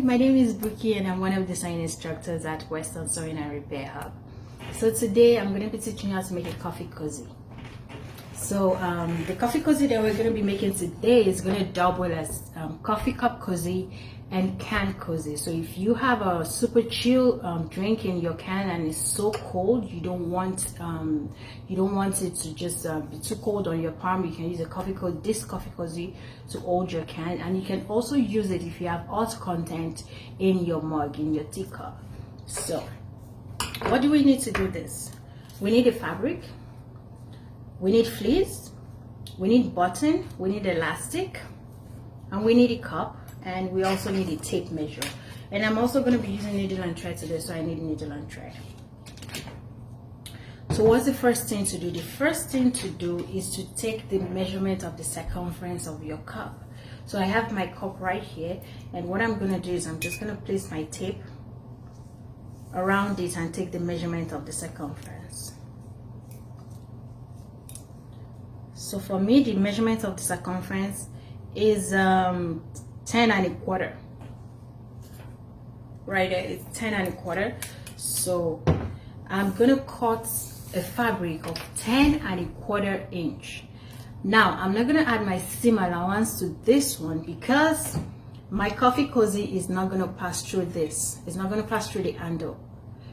my name is Buki and I'm one of the sewing instructors at Western Sewing and Repair Hub. So today I'm going to be teaching you how to make a coffee cozy. So the coffee cozy that we're going to be making today is going to double as coffee cup cozy and can cozy. So if you have a super chill drink in your can and it's so cold, you don't want it to just be too cold on your palm, you can use this coffee cozy to hold your can, and you can also use it if you have hot content in your mug, in your teacup. So what do we need to do this? We need a fabric, we need fleece, we need button, we need elastic, and we need a cup. And we also need a tape measure. And I'm also going to be using needle and thread today, so I need needle and thread. So what's the first thing to do? The first thing to do is to take the measurement of the circumference of your cup. So I have my cup right here, and what I'm going to do is I'm just going to place my tape around it and take the measurement of the circumference. So for me, the measurement of the circumference is 10 1/4. Right there, it's 10 1/4. So I'm gonna cut a fabric of 10 1/4 inch. Now I'm not gonna add my seam allowance to this one because my coffee cozy is not gonna pass through this. It's not gonna pass through the handle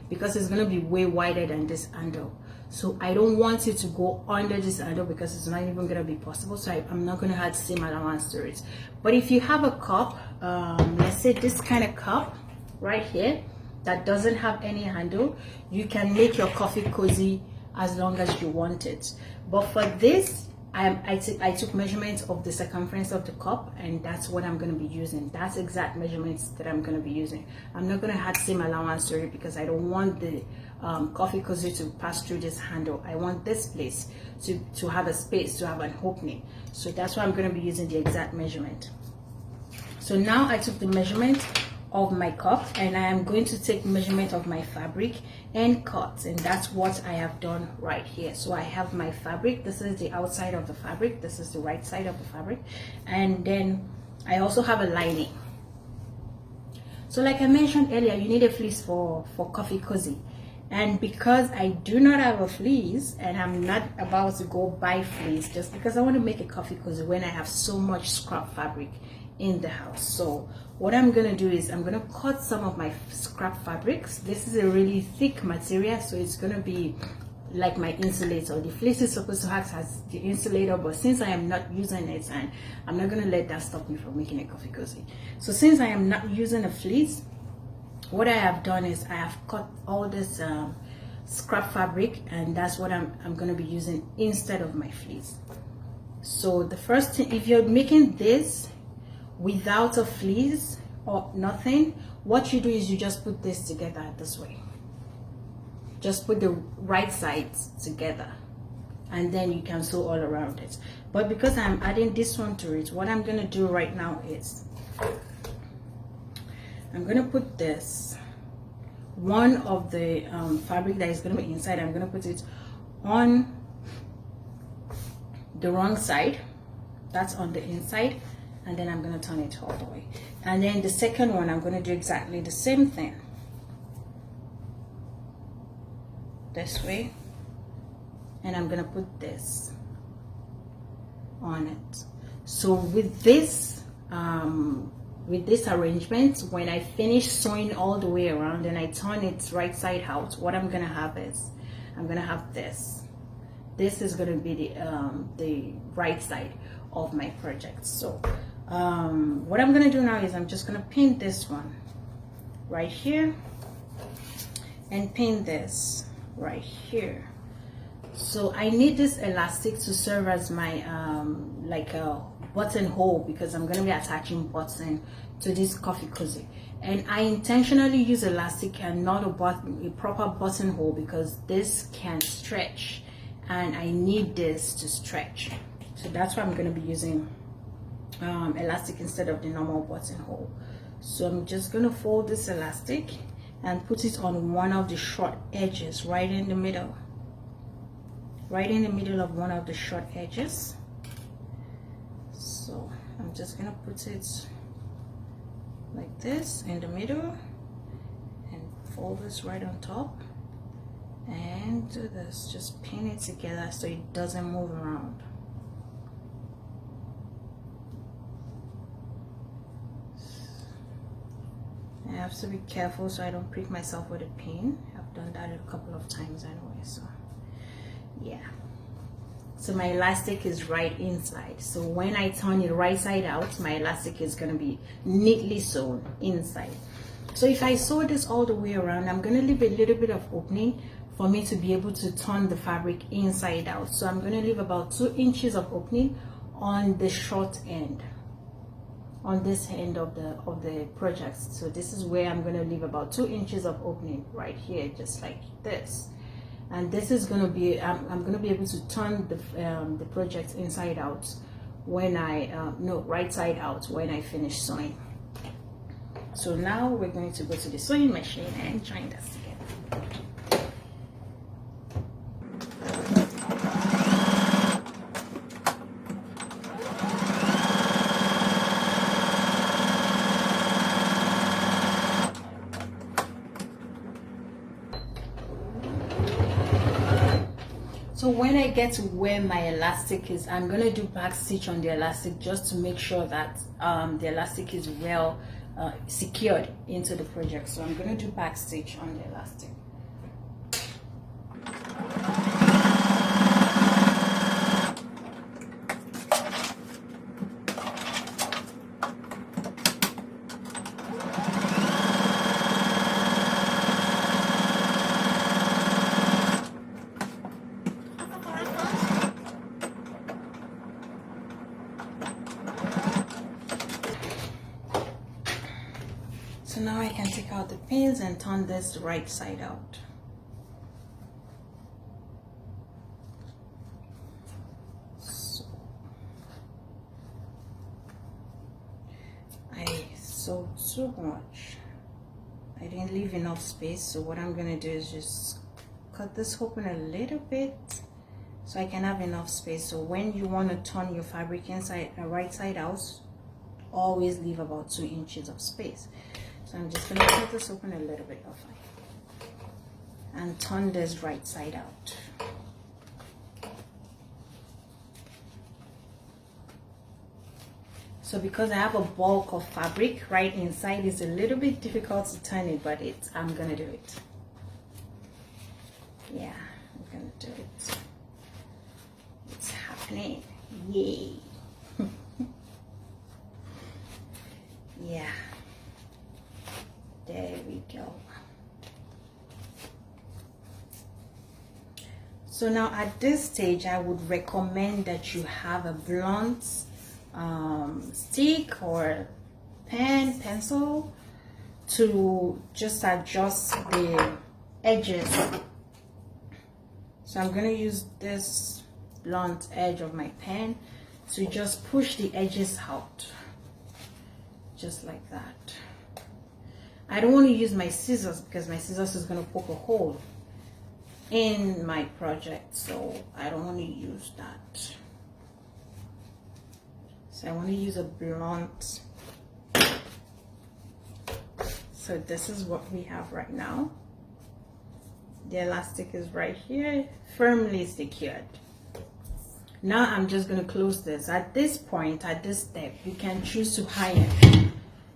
because it's gonna be way wider than this handle. So I don't want it to go under this handle because it's not even going to be possible. So I'm not going to add seam allowance to it. But if you have a cup, let's say this kind of cup right here that doesn't have any handle, you can make your coffee cozy as long as you want it. But for this, I took measurements of the circumference of the cup, and that's what I'm going to be using. That's exact measurements that I'm going to be using. I'm not going to add seam allowance to it because I don't want the coffee cozy to pass through this handle. I want this place to have a space, to have an opening. So that's why I'm going to be using the exact measurement. So now I took the measurement of my cup, and I am going to take measurement of my fabric and cut, and that's what I have done right here. So I have my fabric, this is the outside of the fabric, this is the right side of the fabric, and then I also have a lining. So like I mentioned earlier, you need a fleece for coffee cozy, and because I do not have a fleece and I'm not about to go buy fleece just because I want to make a coffee cozy when I have so much scrap fabric in the house. So what I'm gonna do is I'm gonna cut some of my scrap fabrics. This is a really thick material, so it's gonna be like my insulator. The fleece is supposed to act as the insulator, but since I am not using it, and I'm not gonna let that stop me from making a coffee cozy. So since I am not using a fleece, what I have done is I have cut all this scrap fabric, and that's what I'm gonna be using instead of my fleece. So the first thing, if you're making this without a fleece or nothing, what you do is you just put this together this way. Just put the right sides together, and then you can sew all around it. But because I'm adding this one to it, what I'm going to do right now is I'm going to put this one of the fabric that is going to be inside, I'm going to put it on the wrong side. That's on the inside, and then I'm going to turn it all the way. And then the second one, I'm going to do exactly the same thing. This way. And I'm going to put this on it. So with this arrangement, when I finish sewing all the way around and I turn it right side out, what I'm going to have is, I'm going to have this. This is going to be the right side of my project. So what I'm gonna do now is I'm just gonna pin this one right here and pin this right here. So I need this elastic to serve as my like a buttonhole, because I'm gonna be attaching button to this coffee cozy, and I intentionally use elastic and not a proper buttonhole because this can stretch and I need this to stretch. So that's why I'm going to be using elastic instead of the normal buttonhole. So I'm just going to fold this elastic and put it on one of the short edges, right in the middle of one of the short edges. So I'm just going to put it like this in the middle, and fold this right on top, and do this, just pin it together so it doesn't move around. I have to be careful so I don't prick myself with a pin. I've done that a couple of times anyway, so yeah. So my elastic is right inside, so when I turn it right side out, my elastic is going to be neatly sewn inside. So if I sew this all the way around, I'm going to leave a little bit of opening for me to be able to turn the fabric inside out. So I'm going to leave about 2 inches of opening on the short end, on this end of the project. So this is where I'm going to leave about 2 inches of opening right here, just like this. And this is going to be I'm going to be able to turn the project inside out when I no, right side out when I finish sewing. So now we're going to go to the sewing machine and join this together. So when I get to where my elastic is, I'm going to do back stitch on the elastic just to make sure that the elastic is well secured into the project. So I'm going to do back stitch on the elastic. So now I can take out the pins and turn this right side out. So I sewed too much. I didn't leave enough space, so what I'm gonna do is just cut this open a little bit so I can have enough space. So when you want to turn your fabric inside right side out, always leave about 2 inches of space. So I'm just going to cut this open a little bit and turn this right side out. So because I have a bulk of fabric right inside, it's a little bit difficult to turn it, but I'm going to do it. Yeah, I'm going to do it. It's happening. Yay. Yeah. There we go. So now at this stage, I would recommend that you have a blunt stick or pencil to just adjust the edges. So I'm going to use this blunt edge of my pen to just push the edges out, just like that. I don't want to use my scissors because my scissors is going to poke a hole in my project, so I don't want to use that. So I want to use a blunt. So this is what we have right now. The elastic is right here, firmly secured. Now I'm just going to close this. At this point, at this step, you can choose to iron.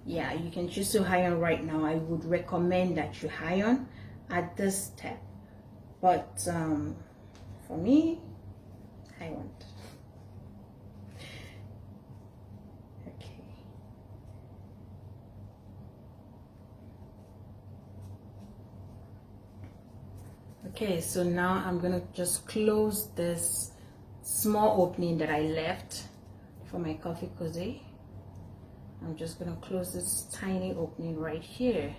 Yeah, you can choose to iron right now. I would recommend that you iron at this step, but for me, I won't. Okay. Okay, so now I'm gonna just close this small opening that I left for my Coffee Cozie. I'm just going to close this tiny opening right here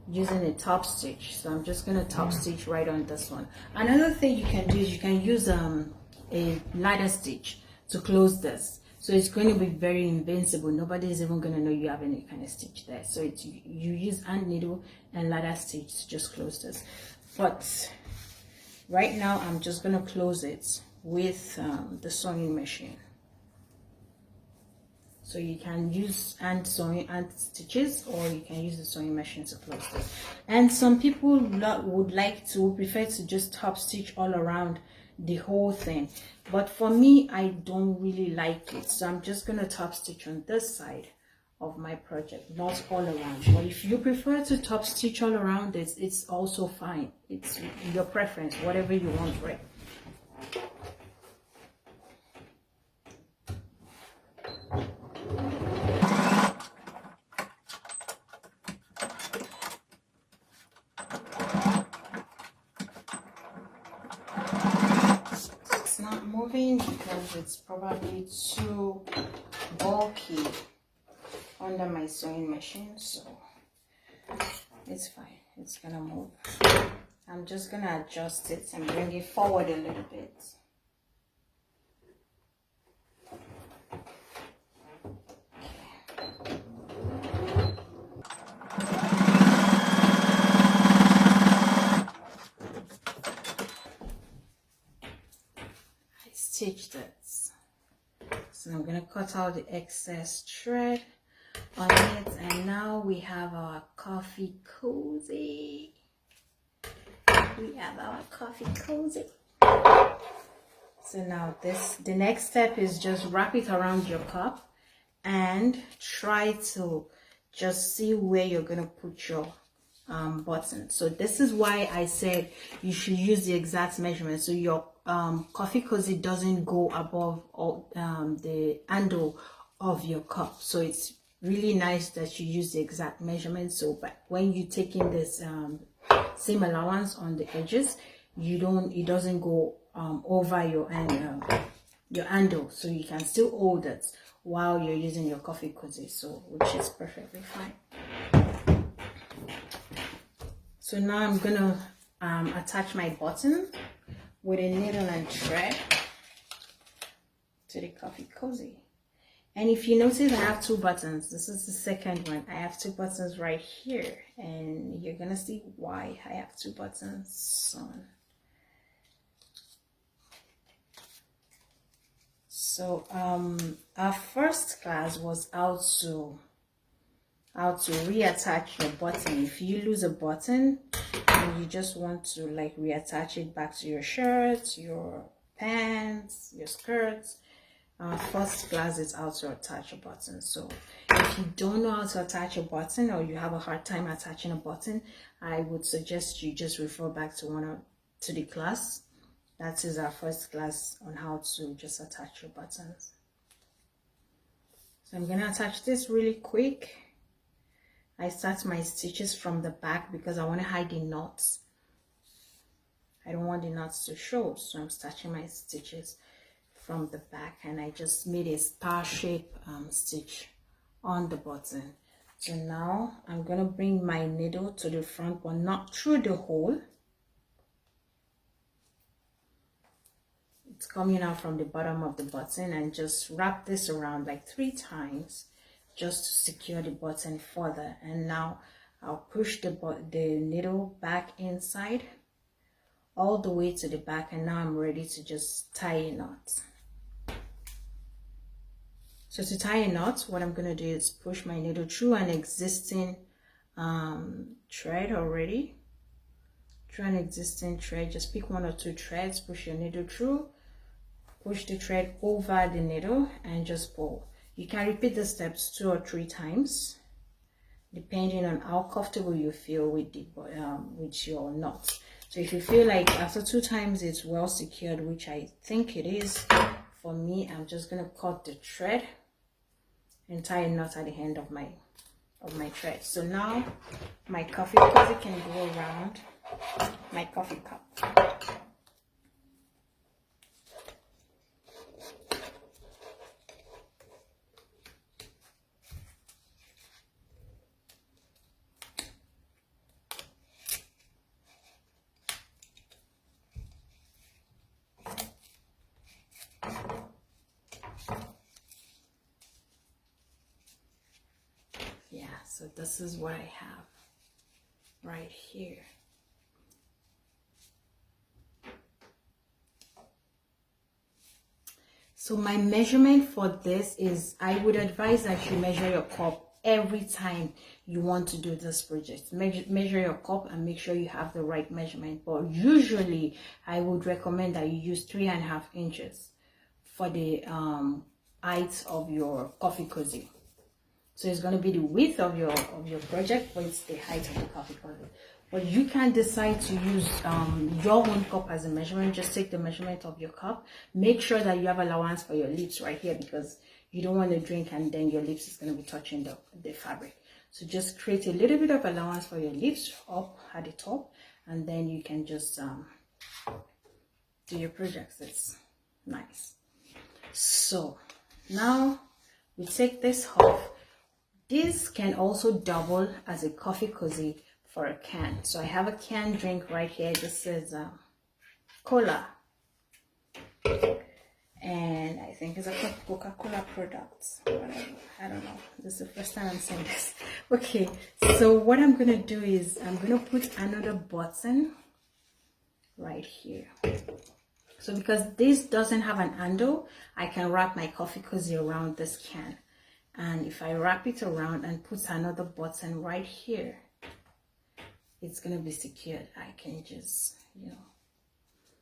using a top stitch. So I'm just going to top stitch right on this one. Another thing you can do is you can use a ladder stitch to close this. So it's going to be very invincible. Nobody is even going to know you have any kind of stitch there. So it's, you use hand needle and ladder stitch to just close this. But right now I'm just going to close it with the sewing machine. So you can use hand stitches, or you can use the sewing machine to close this. And some people would prefer to just top stitch all around the whole thing, but for me, I don't really like it, so I'm just gonna top stitch on this side of my project, not all around. But if you prefer to top stitch all around, it's also fine. It's your preference, whatever you want for it. It's not moving because it's probably too bulky under my sewing machine, so it's fine. It's gonna move. I'm just gonna adjust it and bring it forward a little bit. I stitched it, so I'm gonna cut out the excess thread on it, and now we have our coffee cozy. We have our coffee cozy. So now the next step is just wrap it around your cup and try to just see where you're gonna put your button. So this is why I said you should use the exact measurement, so your coffee cozy doesn't go above the handle of your cup. So it's really nice that you use the exact measurement, so but when you take in this seam allowance on the edges, it doesn't go over your handle, so you can still hold it while you're using your coffee cozy, so which is perfectly fine. So now I'm gonna attach my button with a needle and thread to the coffee cozy. And if you notice, I have two buttons. This is the second one. I have two buttons right here, and you're gonna see why I have two buttons on. So our first class was how to reattach your button. If you lose a button and you just want to like reattach it back to your shirts, your pants, your skirts, first class is how to attach a button. So if you don't know how to attach a button, or you have a hard time attaching a button, I would suggest you just refer back to the class. That is our first class on how to just attach your buttons. So I'm gonna attach this really quick. I start my stitches from the back because I want to hide the knots. I don't want the knots to show, so I'm starting my stitches from the back, and I just made a star shape stitch on the button. So now I'm gonna bring my needle to the front, but not through the hole. It's coming out from the bottom of the button, and just wrap this around like 3 times just to secure the button further. And now I'll push the needle back inside all the way to the back, and now I'm ready to just tie a knot. So to tie a knot, what I'm going to do is push my needle through an existing thread already. Through an existing thread, just pick 1 or 2 threads, push your needle through, push the thread over the needle, and just pull. You can repeat the steps 2 or 3 times, depending on how comfortable you feel with your knot. So if you feel like after 2 times it's well secured, which I think it is, for me, I'm just gonna cut the thread and tie a knot at the end of my thread. So now my coffee cozy can go around my coffee cup. So this is what I have right here. So my measurement for this is, I would advise that you measure your cup every time you want to do this project. Measure your cup and make sure you have the right measurement. But usually I would recommend that you use 3.5 inches for the height of your coffee cozy. So it's going to be the width of your project, but it's the height of the coffee cozy. But you can decide to use your own cup as a measurement. Just take the measurement of your cup. Make sure that you have allowance for your lips right here, because you don't want to drink and then your lips is going to be touching the fabric. So just create a little bit of allowance for your lips up at the top, and then you can just do your projects. It's nice. So now we take this off. This can also double as a coffee cozy for a can. So I have a canned drink right here. This is cola, and I think it's a Coca-Cola product. Whatever. I don't know. This is the first time I'm saying this. Okay, so what I'm gonna do is I'm gonna put another button right here. So because this doesn't have an handle, I can wrap my coffee cozy around this can. And if I wrap it around and put another button right here, it's going to be secured. I can just,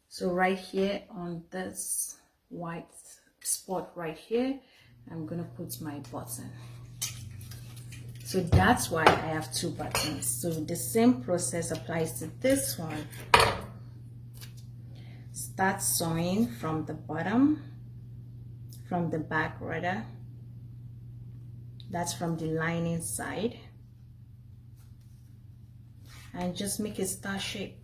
so right here on this white spot right here, I'm going to put my button. So that's why I have 2 buttons. So the same process applies to this one. Start sewing from the bottom, from the back rather. That's from the lining side. And just make a star shape.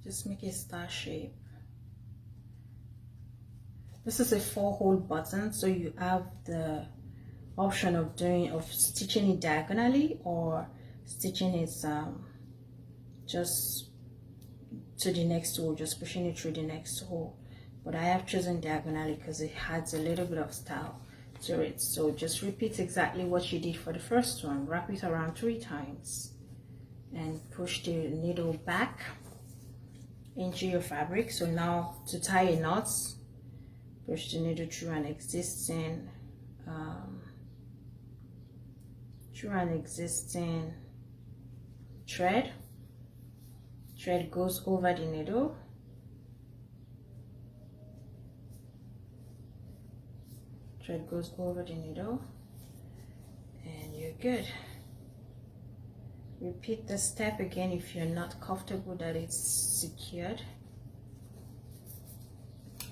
Just make a star shape. This is a 4-hole button, so you have the option of stitching it diagonally or stitching it just to the next hole, just pushing it through the next hole. But I have chosen diagonally because it adds a little bit of style to it. So just repeat exactly what you did for the first one. Wrap it around 3 times and push the needle back into your fabric. So now to tie a knot, push the needle through an existing thread. Thread goes over the needle. Thread goes over the needle, and you're good. Repeat the step again if you're not comfortable that it's secured.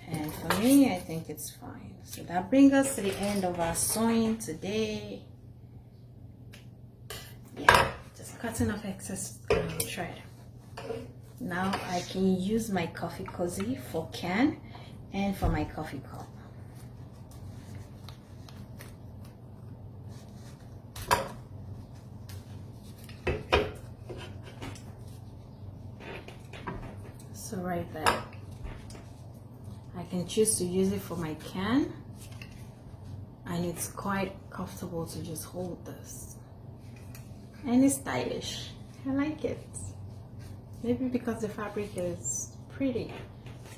And for me, I think it's fine. So that brings us to the end of our sewing today. Yeah, just cutting off excess thread. Now I can use my coffee cozy for can and for my coffee cup. So right there, I can choose to use it for my can, and it's quite comfortable to just hold this, and it's stylish. I like it. Maybe because the fabric is pretty,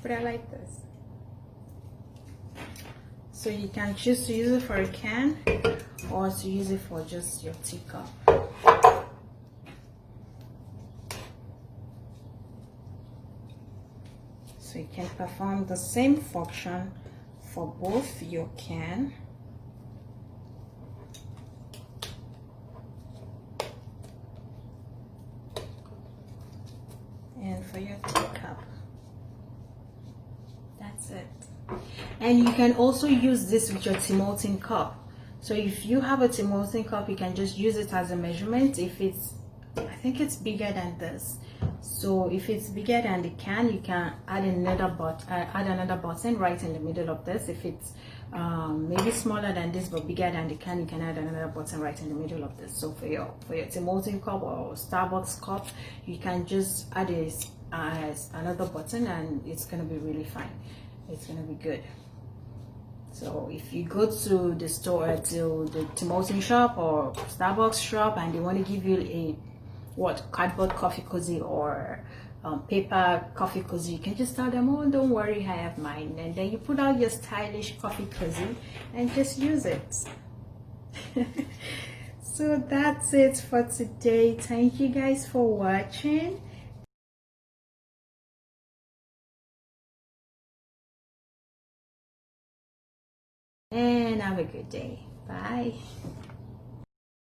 but I like this. So you can choose to use it for a can or to use it for just your teacup. So you can perform the same function for both your can and for your teacup. That's it. And you can also use this with your Timothy cup. So if you have a Timothy cup, you can just use it as a measurement. If it's, I think it's bigger than this. So if it's bigger than the can, you can add another button right in the middle of this. If it's maybe smaller than this but bigger than the can, you can add another button right in the middle of this. So for your Timothy cup or Starbucks cup, you can just add another button, and it's gonna be really fine. It's gonna be good. So if you go to the store, to the Timothy shop or Starbucks shop, and they want to give you a cardboard coffee cozy or paper coffee cozy, you can just tell them, oh, don't worry, I have mine, and then you put out your stylish coffee cozy and just use it. So that's it for today. Thank you guys for watching, and have a good day. Bye.